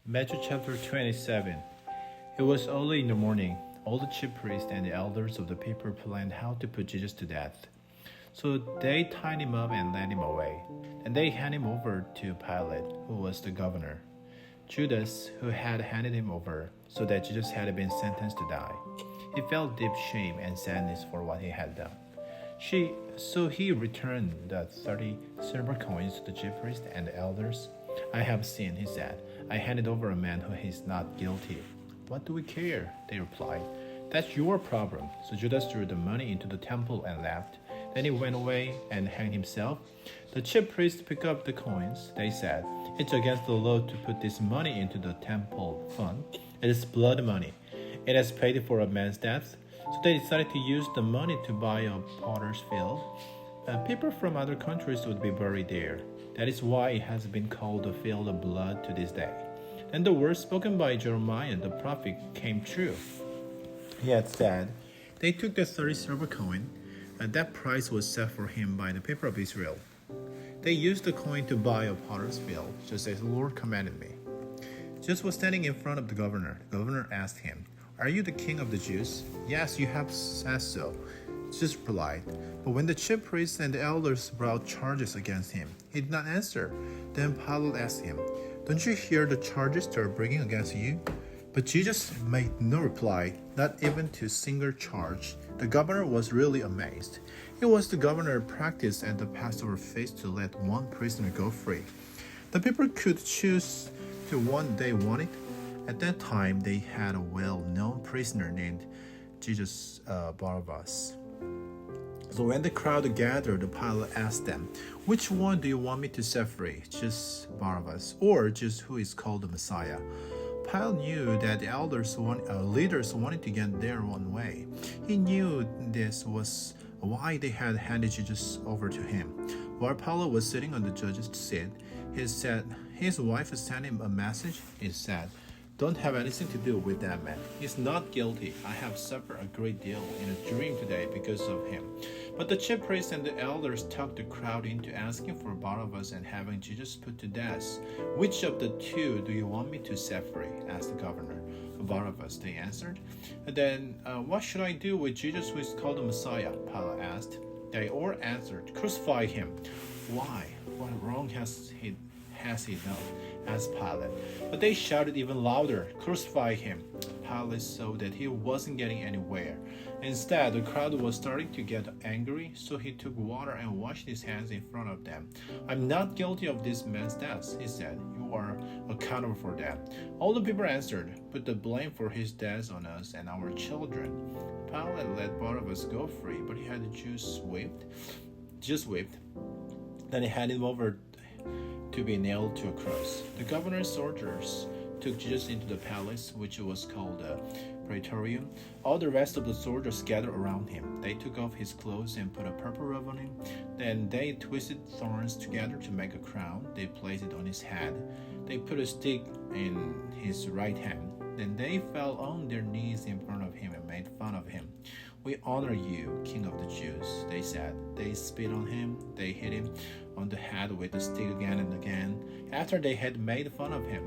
Matthew chapter 27. It was early in the morning. All the chief priests and the elders of the people planned how to put Jesus to death. So they tied him up and led him away. And they handed him over to Pilate, who was the governor. Judas, who had handed him over, so that Jesus had been sentenced to die. He felt deep shame and sadness for what he had done. So he returned the 30 silver coins to the chief priests and the elders. "I have sinned," he said. "I handed over a man who is not guilty." "What do we care?" they replied. "That's your problem." So Judas threw the money into the temple and left. Then he went away and hanged himself. The chief priests picked up the coins. They said, "It's against the law to put this money into the temple fund. It is blood money. It has paid for a man's death." So they decided to use the money to buy a potter's field. People from other countries would be buried there. That is why it has been called the field of blood to this day. Then the words spoken by Jeremiah the prophet came true. He had said, "They took the 30 silver coin, and that price was set for him by the people of Israel. They used the coin to buy a potter's field, just as the Lord commanded me." Jesus was standing in front of the governor. The governor asked him, "Are you the king of the Jews?" "Yes, you have said so," Jesus replied. But when the chief priests and the elders brought charges against him, he did not answer. Then Pilate asked him, "Don't you hear the charges they are bringing against you?" But Jesus made no reply, not even to a single charge. The governor was really amazed. It was the governor's practice at the Passover feast to let one prisoner go free. The people could choose the one they wanted. At that time, they had a well-known prisoner named Jesus Barabbas. So when the crowd gathered, Pilate asked them, "Which one do you want me to set free, just Barabbas, or just who is called the Messiah?" Pilate knew that the leaders wanted to get their own way. He knew this was why they had handed Jesus over to him. While Pilate was sitting on the judge's seat, his wife sent him a message. It said, "Don't have anything to do with that man. He's not guilty. I have suffered a great deal in a dream today because of him." But the chief priests and the elders talked the crowd into asking for Barabbas and having Jesus put to death. "Which of the two do you want me to set free?" asked the governor. "Barabbas," they answered. "Then what should I do with Jesus, who is called the Messiah?" Pilate asked. They all answered, "Crucify him." "Why? What wrong has he done?" asked Pilate. But they shouted even louder, "Crucify him." Pilate saw that he wasn't getting anywhere. Instead, the crowd was starting to get angry, so he took water and washed his hands in front of them. "I'm not guilty of this man's death," he said. "You are accountable for that." All the people answered, "Put the blame for his death on us and our children." Pilate let Barabbas go free, but he had the Jews whipped. Then he handed him over to be nailed to a cross. The governor's soldiers took Jesus into the palace, which was called the Praetorium. All the rest of the soldiers gathered around him. They took off his clothes and put a purple robe on him. Then they twisted thorns together to make a crown. They placed it on his head. They put a stick in his right hand. Then they fell on their knees in front of him and made fun of him. "We honor you, King of the Jews," they said. They spit on him. They hit him on the head with a stick again and again. After they had made fun of him,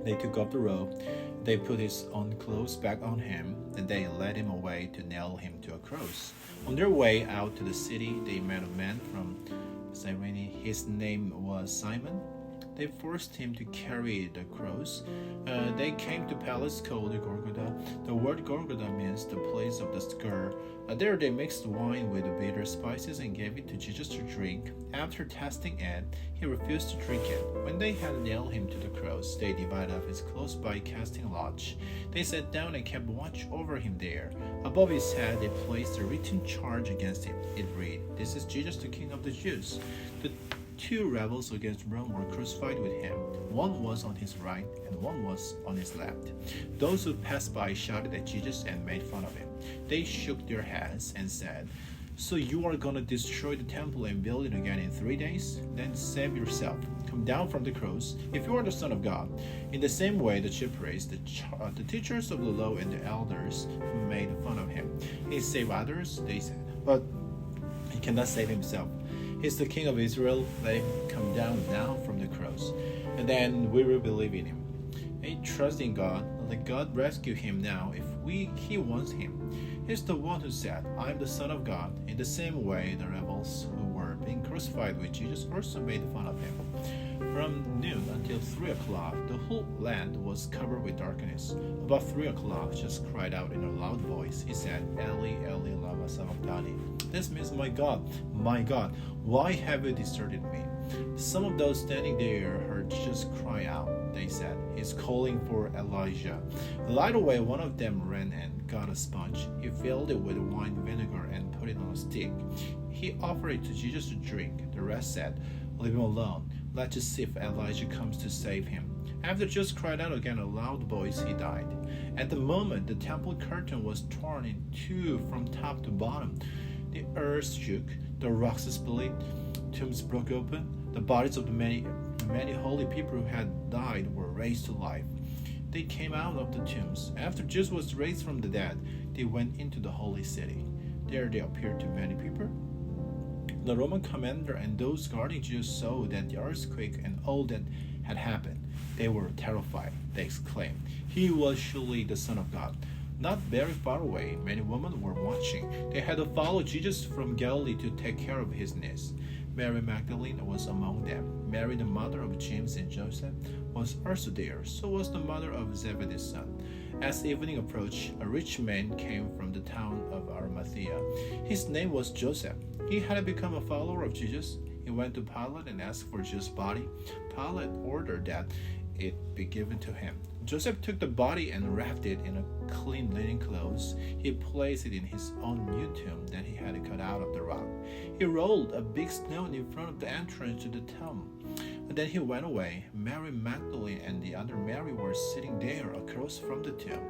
they took off the robe. They put his own clothes back on him, and they led him away to nail him to a cross. On their way out to the city, they met a man from Cyrene. His name was Simon. They forced him to carry the cross. They came to a palace called Golgotha. The word Golgotha means the place of the skull. There they mixed wine with bitter spices and gave it to Jesus to drink. After testing it, he refused to drink it. When they had nailed him to the cross, they divided up his clothes by casting lots. They sat down and kept watch over him there. Above his head they placed a written charge against him. It read, "This is Jesus, the King of the Jews." The two rebels against Rome were crucified with him. One was on his right and one was on his left. Those who passed by shouted at Jesus and made fun of him. They shook their heads and said, "So you are going to destroy the temple and build it again in 3 days? Then save yourself. Come down from the cross if you are the Son of God." In the same way, the chief priests, the teachers of the law, and the elders made fun of him. "He saved others," they said, "but he cannot save himself. He's the King of Israel. Let him come down now from the cross, and then we will believe in him." He trusts in God. Let God rescue him now if he wants him. He's the one who said, I am the Son of God. In the same way, the rebels who were being crucified with Jesus also made fun of him. From noon until 3 o'clock, the whole land was covered with darkness. About 3 o'clock, Jesus cried out in a loud voice. He said, Eli, Eli, lama sabachthani. This means, my God, why have you deserted me? Some of those standing there heard Jesus cry out. They said, he's calling for Elijah. Right away, one of them ran and got a sponge. He filled it with wine vinegar and put it on a stick. He offered it to Jesus to drink. The rest said, leave him alone. Let's just see if Elijah comes to save him. After Jesus cried out again a loud voice, he died. At the moment, the temple curtain was torn in two from top to bottom. The earth shook, the rocks split, tombs broke open. The bodies of the many holy people who had died were raised to life. They came out of the tombs. After Jesus was raised from the dead, they went into the holy city. There they appeared to many people. The Roman commander and those guarding Jesus saw that the earthquake and all that had happened. They were terrified. They exclaimed, he was surely the Son of God. Not very far away, many women were watching. They had to follow Jesus from Galilee to take care of his needs. Mary Magdalene was among them. Mary, the mother of James and Joseph, was also there. So was the mother of Zebedee's son. As evening approached, a rich man came from the town of Arimathea. His name was Joseph. He had become a follower of Jesus. He went to Pilate and asked for Jesus' body. Pilate ordered that it be given to him. Joseph took the body and wrapped it in a clean linen clothes. He placed it in his own new tomb that he had cut out of the rock. He rolled a big stone in front of the entrance to the tomb. And then he went away. Mary Magdalene and the other Mary were sitting there across from the tomb.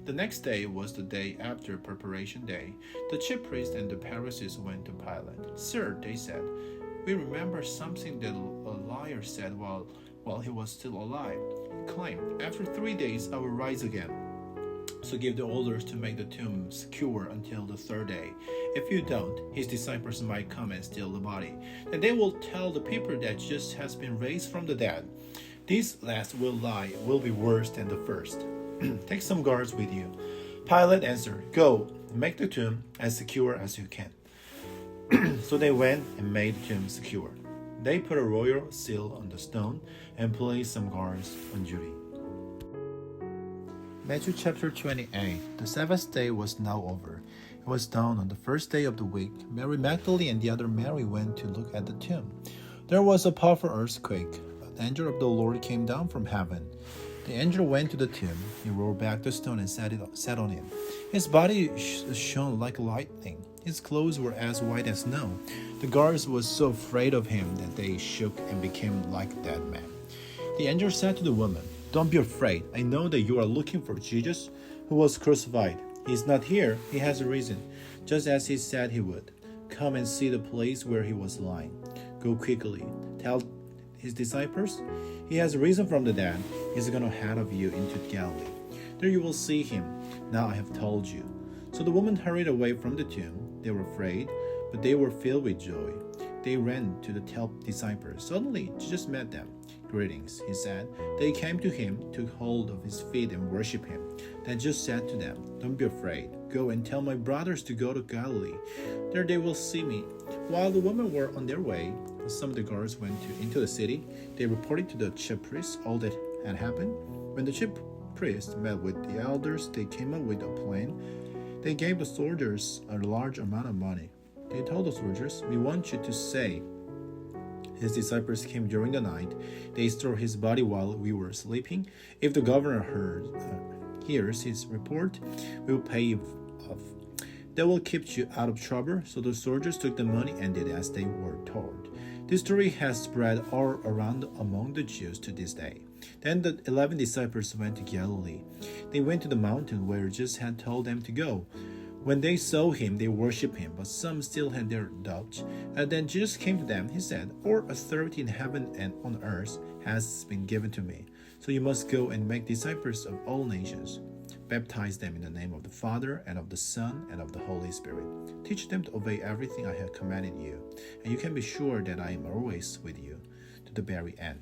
The next day was the day after preparation day. The chief priests and the Pharisees went to Pilate. Sir, they said, we remember something that a liar said while he was still alive. He claimed, after 3 days I will rise again. So give the orders to make the tomb secure until the third day. If you don't, his disciples might come and steal the body. And they will tell the people that Jesus has been raised from the dead. These last will be worse than the first. Take some guards with you. Pilate answered, go, make the tomb as secure as you can. So they went and made the tomb secure. They put a royal seal on the stone and placed some guards on duty. Matthew chapter 28. The Sabbath day was now over. It was dawn on the first day of the week. Mary Magdalene and the other Mary went to look at the tomb. There was a powerful earthquake. An angel of the Lord came down from heaven. The angel went to the tomb. He rolled back the stone and sat on it. His body shone like lightning. His clothes were as white as snow. The guards were so afraid of him that they shook and became like dead men. The angel said to the woman, don't be afraid. I know that you are looking for Jesus, who was crucified. He is not here. He has risen, just as he said he would. Come and see the place where he was lying. Go quickly. Tell his disciples, he has risen from the dead. He's going ahead of you into Galilee. There you will see him. Now I have told you. So the woman hurried away from the tomb. They were afraid, but they were filled with joy. They ran to the 12 disciples. Suddenly, Jesus met them. Greetings, he said. They came to him, took hold of his feet, and worshipped him. Then Jesus said to them, don't be afraid. Go and tell my brothers to go to Galilee. There they will see me. While the women were on their way, some of the guards went into the city. They reported to the chief priests all that had happened. When the chief priests met with the elders, they came up with a plan. They gave the soldiers a large amount of money. They told the soldiers, we want you to say, his disciples came during the night. They stole his body while we were sleeping. If the governor hears his report, we will pay you off. That will keep you out of trouble. So the soldiers took the money and did as they were told. This story has spread all around among the Jews to this day. Then the 11 disciples went to Galilee. They went to the mountain where Jesus had told them to go. When they saw him, they worshipped him, but some still had their doubts. And then Jesus came to them. He said, all authority in heaven and on earth has been given to me. So you must go and make disciples of all nations. Baptize them in the name of the Father, and of the Son, and of the Holy Spirit. Teach them to obey everything I have commanded you. And you can be sure that I am always with you to the very end.